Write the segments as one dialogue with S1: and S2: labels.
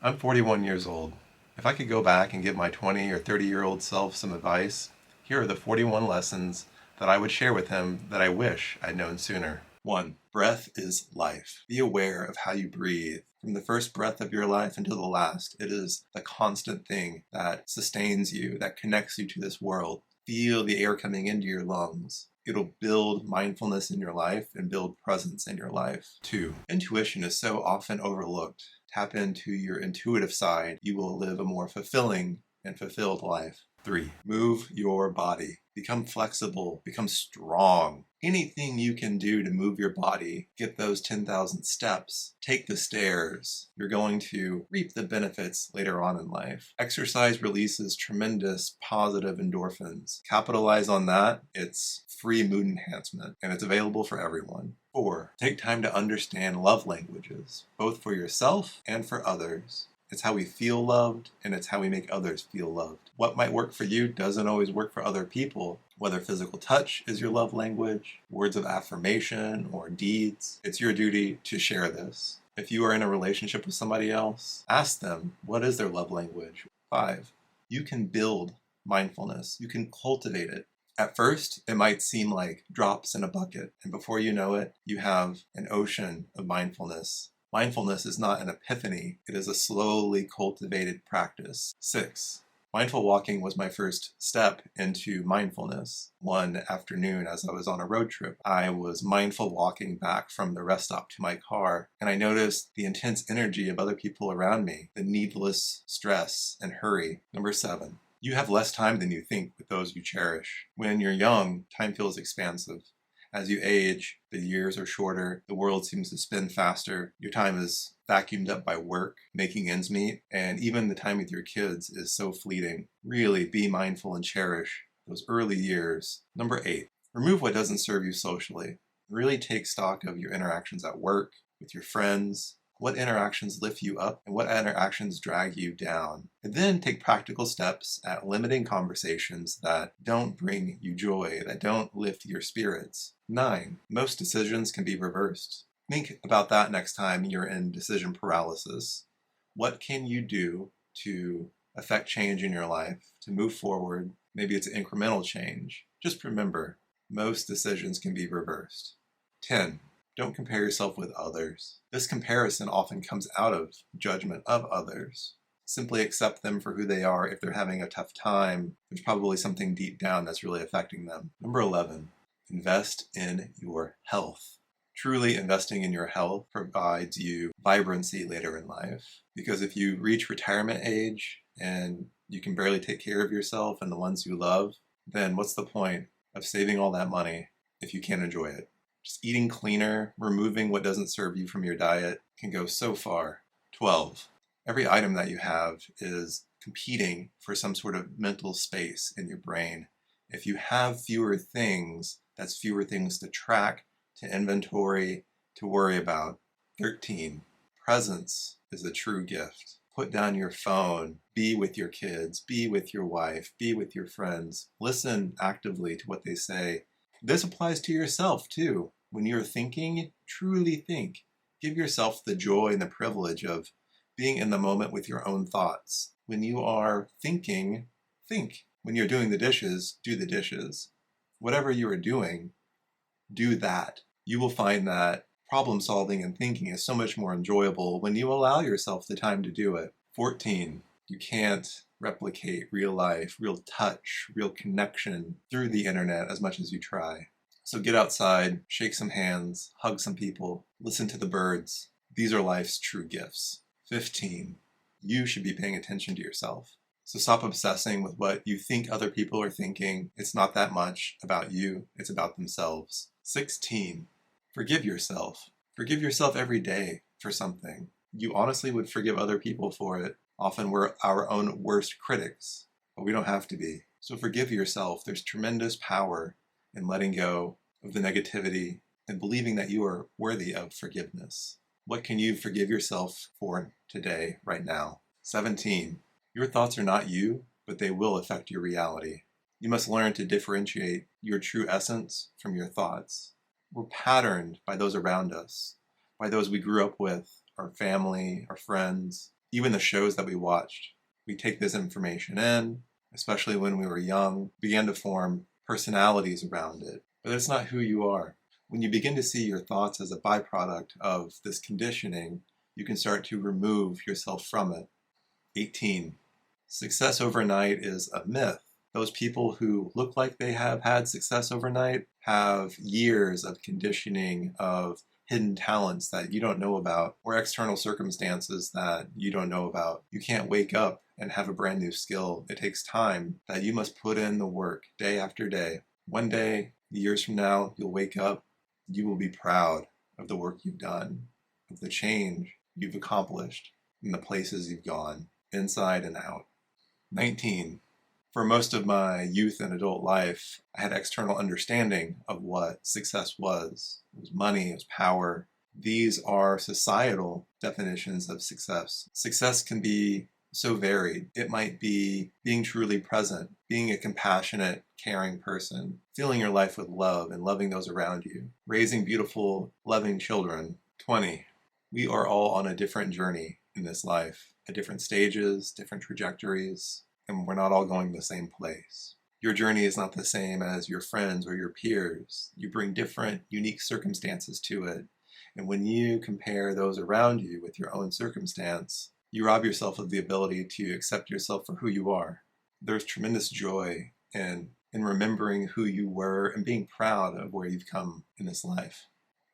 S1: I'm 41 years old. If I could go back and give my 20 or 30-year-old self some advice, here are the 41 lessons that I would share with him that I wish I'd known sooner. 1. Breath is life. Be aware of how you breathe. From the first breath of your life until the last, it is the constant thing that sustains you, that connects you to this world. Feel the air coming into your lungs. It'll build mindfulness in your life and build presence in your life. 2. Intuition is so often overlooked. Tap into your intuitive side. You will live a more fulfilling and fulfilled life. 3. Move your body. Become flexible. Become strong. Anything you can do to move your body, get those 10,000 steps, take the stairs. You're going to reap the benefits later on in life. Exercise releases tremendous positive endorphins. Capitalize on that. It's free mood enhancement, and it's available for everyone. 4. Take time to understand love languages, both for yourself and for others. It's how we feel loved, and it's how we make others feel loved. What might work for you doesn't always work for other people. Whether physical touch is your love language, words of affirmation, or deeds, it's your duty to share this. If you are in a relationship with somebody else, ask them, what is their love language? 5. You can build mindfulness. You can cultivate it. At first, it might seem like drops in a bucket, and before you know it, you have an ocean of mindfulness. Mindfulness is not an epiphany, it is a slowly cultivated practice. 6. Mindful walking was my first step into mindfulness. One afternoon as I was on a road trip, I was mindful walking back from the rest stop to my car, and I noticed the intense energy of other people around me, the needless stress and hurry. 7. You have less time than you think with those you cherish. When you're young, time feels expansive. As you age, the years are shorter, the world seems to spin faster, your time is vacuumed up by work, making ends meet, and even the time with your kids is so fleeting. Really be mindful and cherish those early years. 8. Remove what doesn't serve you socially. Really take stock of your interactions at work, with your friends, what interactions lift you up and what interactions drag you down. And then take practical steps at limiting conversations that don't bring you joy, that don't lift your spirits. 9. Most decisions can be reversed. Think about that next time you're in decision paralysis. What can you do to affect change in your life, to move forward? Maybe it's incremental change. Just remember, most decisions can be reversed. 10. Don't compare yourself with others. This comparison often comes out of judgment of others. Simply accept them for who they are. If they're having a tough time, there's probably something deep down that's really affecting them. 11. Invest in your health. Truly investing in your health provides you vibrancy later in life. Because if you reach retirement age and you can barely take care of yourself and the ones you love, then what's the point of saving all that money if you can't enjoy it? Just eating cleaner, removing what doesn't serve you from your diet can go so far. 12. Every item that you have is competing for some sort of mental space in your brain. If you have fewer things, that's fewer things to track, to inventory, to worry about. 13. Presence is a true gift. Put down your phone, be with your kids, be with your wife, be with your friends. Listen actively to what they say. This applies to yourself too. When you're thinking, truly think. Give yourself the joy and the privilege of being in the moment with your own thoughts. When you are thinking, think. When you're doing the dishes, do the dishes. Whatever you are doing, do that. You will find that problem solving and thinking is so much more enjoyable when you allow yourself the time to do it. 14. You can't replicate real life, real touch, real connection through the internet as much as you try. So get outside, shake some hands, hug some people, listen to the birds. These are life's true gifts. 15. You should be paying attention to yourself. So stop obsessing with what you think other people are thinking. It's not that much about you, it's about themselves. 16. Forgive yourself. Forgive yourself every day for something. You honestly would forgive other people for it. Often we're our own worst critics, but we don't have to be. So forgive yourself. There's tremendous power in letting go of the negativity and believing that you are worthy of forgiveness. What can you forgive yourself for today, right now? 17. Your thoughts are not you, but they will affect your reality. You must learn to differentiate your true essence from your thoughts. We're patterned by those around us, by those we grew up with, our family, our friends. Even the shows that we watched, we take this information in, especially when we were young, began to form personalities around it. But that's not who you are. When you begin to see your thoughts as a byproduct of this conditioning, you can start to remove yourself from it. 18. Success overnight is a myth. Those people who look like they have had success overnight have years of conditioning, of hidden talents that you don't know about, or external circumstances that you don't know about. You can't wake up and have a brand new skill. It takes time that you must put in the work day after day. One day, years from now, you'll wake up, you will be proud of the work you've done, of the change you've accomplished, and the places you've gone, inside and out. 19. For most of my youth and adult life, I had external understanding of what success was. It was money, it was power. These are societal definitions of success. Success can be so varied. It might be being truly present, being a compassionate, caring person, filling your life with love and loving those around you, raising beautiful, loving children. 20. We are all on a different journey in this life, at different stages, different trajectories, and we're not all going the same place. Your journey is not the same as your friends or your peers. You bring different, unique circumstances to it. And when you compare those around you with your own circumstance, you rob yourself of the ability to accept yourself for who you are. There's tremendous joy in remembering who you were and being proud of where you've come in this life.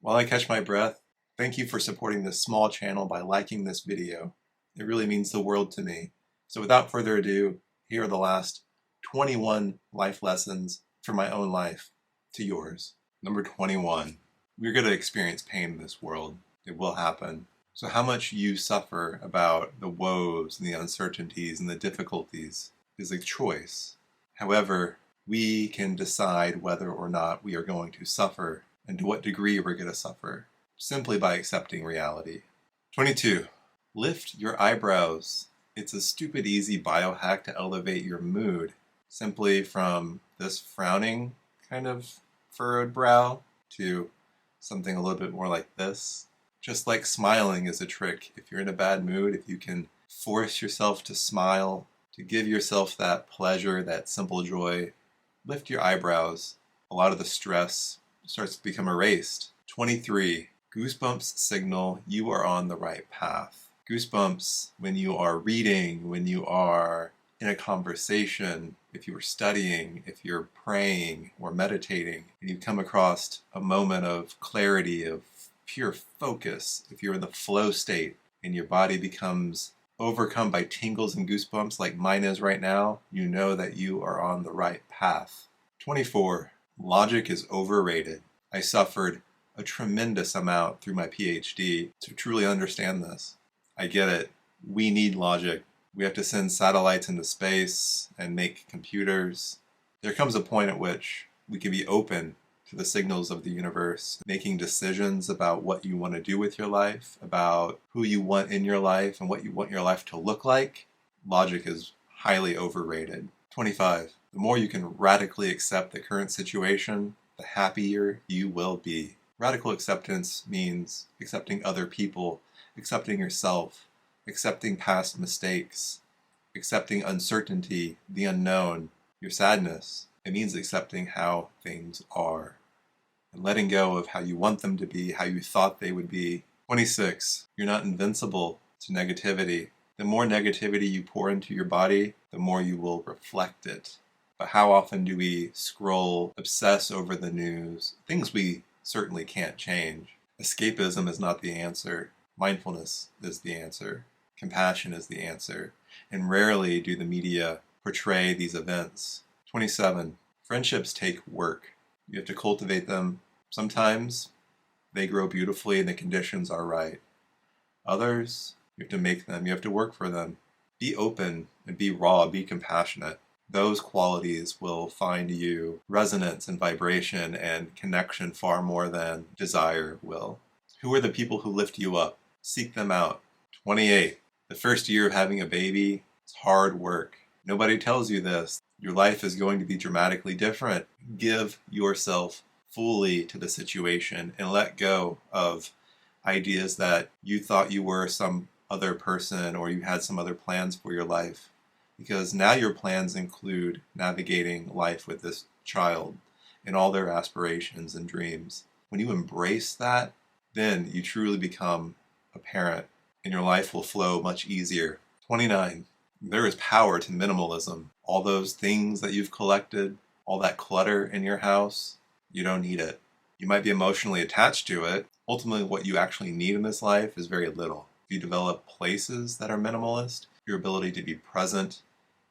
S1: While I catch my breath, thank you for supporting this small channel by liking this video. It really means the world to me. So without further ado, here are the last 21 life lessons for my own life to yours. Number 21. We're going to experience pain in this world. It will happen. So how much you suffer about the woes and the uncertainties and the difficulties is a choice. However, we can decide whether or not we are going to suffer and to what degree we're going to suffer simply by accepting reality. 22. Lift your eyebrows. It's a stupid easy biohack to elevate your mood, simply from this frowning kind of furrowed brow to something a little bit more like this. Just like smiling is a trick. If you're in a bad mood, if you can force yourself to smile, to give yourself that pleasure, that simple joy, lift your eyebrows. A lot of the stress starts to become erased. 23. Goosebumps signal you are on the right path. Goosebumps when you are reading, when you are in a conversation, if you are studying, if you're praying or meditating, and you come across a moment of clarity, of pure focus, if you're in the flow state and your body becomes overcome by tingles and goosebumps like mine is right now, you know that you are on the right path. 24. Logic is overrated. I suffered a tremendous amount through my PhD to truly understand this. I get it. We need logic. We have to send satellites into space and make computers. There comes a point at which we can be open to the signals of the universe, making decisions about what you want to do with your life, about who you want in your life and what you want your life to look like. Logic is highly overrated. 25. The more you can radically accept the current situation, the happier you will be. Radical acceptance means accepting other people, accepting yourself, accepting past mistakes, accepting uncertainty, the unknown, your sadness. It means accepting how things are and letting go of how you want them to be, how you thought they would be. 26. You're not invincible to negativity. The more negativity you pour into your body, the more you will reflect it. But how often do we scroll, obsess over the news, things we certainly can't change? Escapism is not the answer. Mindfulness is the answer. Compassion is the answer. And rarely do the media portray these events. 27. Friendships take work. You have to cultivate them. Sometimes they grow beautifully and the conditions are right. Others, you have to make them. You have to work for them. Be open and be raw. Be compassionate. Those qualities will find you resonance and vibration and connection far more than desire will. Who are the people who lift you up? Seek them out. 28. The first year of having a baby is hard work. Nobody tells you this. Your life is going to be dramatically different. Give yourself fully to the situation and let go of ideas that you thought you were some other person or you had some other plans for your life. Because now your plans include navigating life with this child and all their aspirations and dreams. When you embrace that, then you truly become a parent and your life will flow much easier. 29. There is power to minimalism. All those things that you've collected, all that clutter in your house, you don't need it. You might be emotionally attached to it. Ultimately, what you actually need in this life is very little. If you develop places that are minimalist, your ability to be present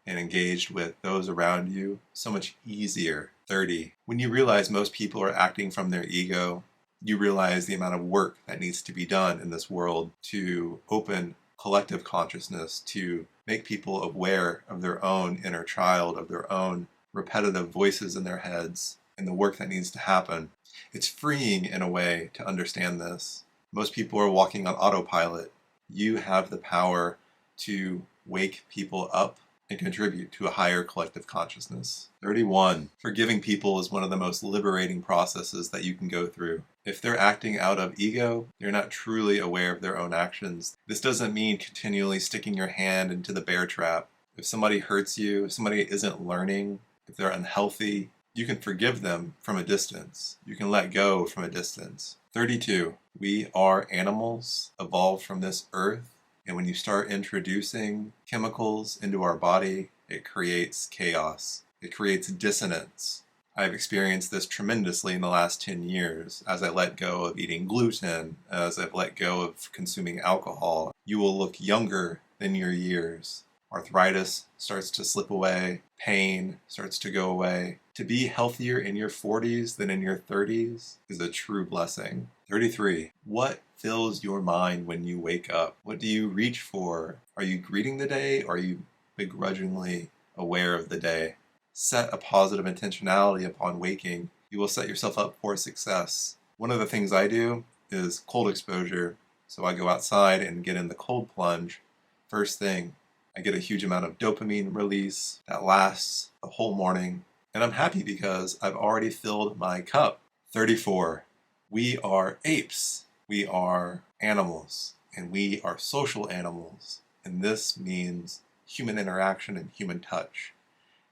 S1: and engaged with those around you, so much easier. 30. When you realize most people are acting from their ego, you realize the amount of work that needs to be done in this world to open collective consciousness, to make people aware of their own inner child, of their own repetitive voices in their heads, and the work that needs to happen. It's freeing in a way to understand this. Most people are walking on autopilot. You have the power to wake people up and contribute to a higher collective consciousness. 31. Forgiving people is one of the most liberating processes that you can go through. If they're acting out of ego, they're not truly aware of their own actions. This doesn't mean continually sticking your hand into the bear trap. If somebody hurts you, if somebody isn't learning, if they're unhealthy, you can forgive them from a distance. You can let go from a distance. 32. We are animals evolved from this earth. And when you start introducing chemicals into our body, it creates chaos. It creates dissonance. I've experienced this tremendously in the last 10 years as I let go of eating gluten, as I've let go of consuming alcohol. You will look younger than your years. Arthritis starts to slip away. Pain starts to go away. To be healthier in your 40s than in your 30s is a true blessing. 33. What fills your mind when you wake up? What do you reach for? Are you greeting the day or are you begrudgingly aware of the day? Set a positive intentionality upon waking. You will set yourself up for success. One of the things I do is cold exposure. So I go outside and get in the cold plunge. First thing, I get a huge amount of dopamine release that lasts the whole morning. And I'm happy because I've already filled my cup. 34. We are apes. We are animals. And we are social animals. And this means human interaction and human touch.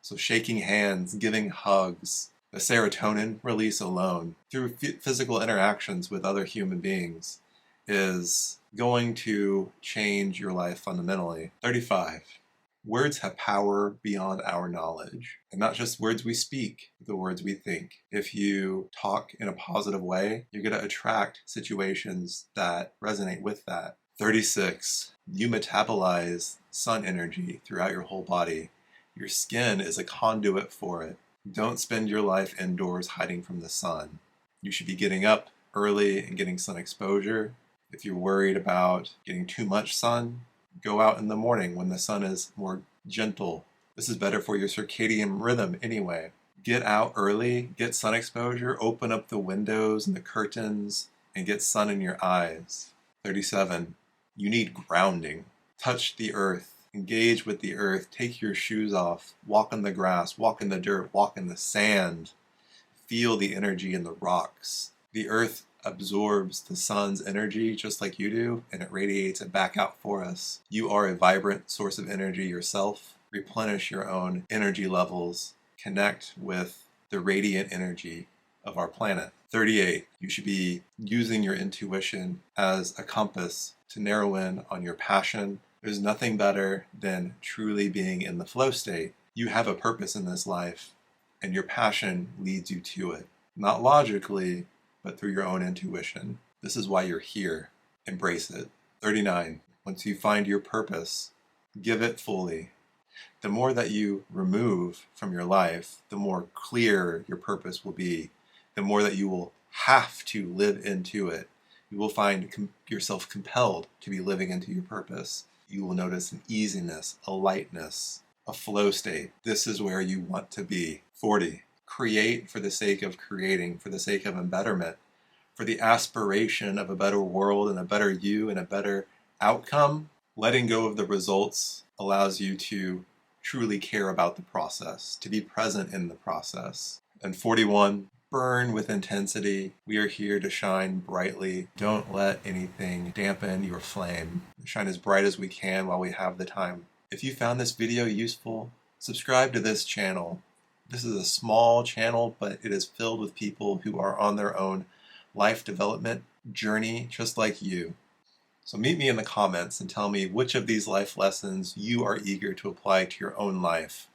S1: So shaking hands, giving hugs, the serotonin release alone through physical interactions with other human beings is going to change your life fundamentally. 35. Words have power beyond our knowledge. And not just words we speak, but the words we think. If you talk in a positive way, you're going to attract situations that resonate with that. 36. You metabolize sun energy throughout your whole body. Your skin is a conduit for it. Don't spend your life indoors hiding from the sun. You should be getting up early and getting sun exposure. If you're worried about getting too much sun, go out in the morning when the sun is more gentle. This is better for your circadian rhythm anyway. Get out early, get sun exposure, open up the windows and the curtains, and get sun in your eyes. 37. You need grounding. Touch the earth. Engage with the earth. Take your shoes off. Walk on the grass. Walk in the dirt. Walk in the sand. Feel the energy in the rocks. The earth absorbs the sun's energy just like you do, and it radiates it back out for us. You are a vibrant source of energy yourself. Replenish your own energy levels. Connect with the radiant energy of our planet. 38. You should be using your intuition as a compass to narrow in on your passion. There's nothing better than truly being in the flow state. You have a purpose in this life, and your passion leads you to it. Not logically, but through your own intuition. This is why you're here. Embrace it. 39. Once you find your purpose, give it fully. The more that you remove from your life, the more clear your purpose will be. The more that you will have to live into it. You will find yourself compelled to be living into your purpose. You will notice an easiness, a lightness, a flow state. This is where you want to be. 40. Create for the sake of creating, for the sake of embetterment, for the aspiration of a better world and a better you and a better outcome. Letting go of the results allows you to truly care about the process, to be present in the process. And 41, Burn with intensity. We are here to shine brightly. Don't let anything dampen your flame. Shine as bright as we can while we have the time. If you found this video useful, subscribe to this channel. This is a small channel, but it is filled with people who are on their own life development journey, just like you. So meet me in the comments and tell me which of these life lessons you are eager to apply to your own life.